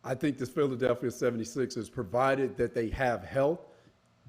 I think this Philadelphia 76ers, provided that they have health,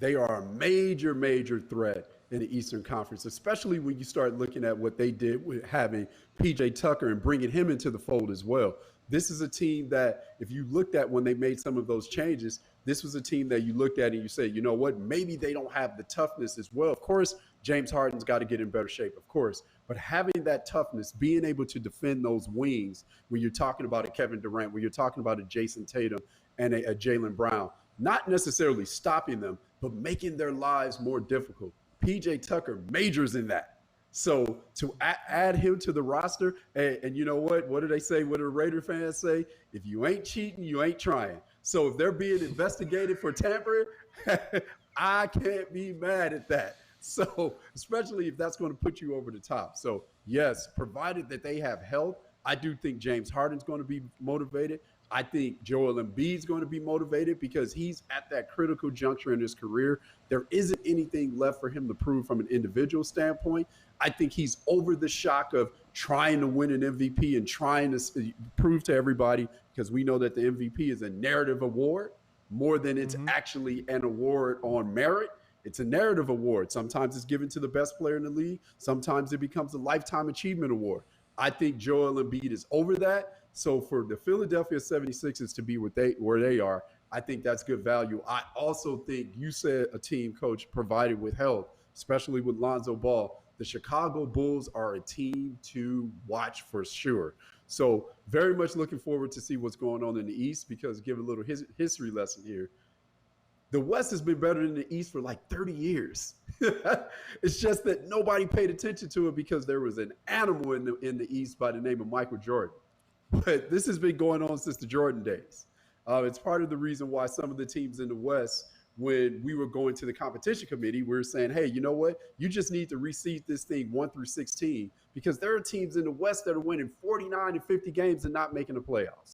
they are a major, major threat in the Eastern Conference, especially when you start looking at what they did with having PJ Tucker and bringing him into the fold as well. This is a team that, if you looked at when they made some of those changes, this was a team that you looked at and you say, you know what, maybe they don't have the toughness as well. Of course, James Harden's got to get in better shape, of course. But having that toughness, being able to defend those wings when you're talking about a Kevin Durant, when you're talking about a Jason Tatum and a Jaylen Brown, not necessarily stopping them, but making their lives more difficult. PJ Tucker majors in that. So to add him to the roster, and you know what? What do they say? What do the Raider fans say? If you ain't cheating, you ain't trying. So if they're being investigated for tampering, I can't be mad at that. So especially if that's going to put you over the top. So yes, provided that they have health, I do think James Harden's going to be motivated. I think Joel Embiid's going to be motivated because he's at that critical juncture in his career. There isn't anything left for him to prove from an individual standpoint. I think he's over the shock of trying to win an MVP and trying to prove to everybody, because we know that the MVP is a narrative award more than it's actually an award on merit. It's a narrative award. Sometimes it's given to the best player in the league. Sometimes it becomes a lifetime achievement award. I think Joel Embiid is over that. So for the Philadelphia 76ers to be where they are, I think that's good value. I also think you said a team, coach, provided with health, especially with Lonzo Ball. The Chicago Bulls are a team to watch for sure. So very much looking forward to see what's going on in the East, because give a little history lesson here. The West has been better than the East for like 30 years. It's just that nobody paid attention to it because there was an animal in the East by the name of Michael Jordan. But this has been going on since the Jordan days. It's part of the reason why some of the teams in the West, when we were going to the competition committee, we were saying, hey, you know what? You just need to reseed this thing 1 through 16, because there are teams in the West that are winning 49 and 50 games and not making the playoffs.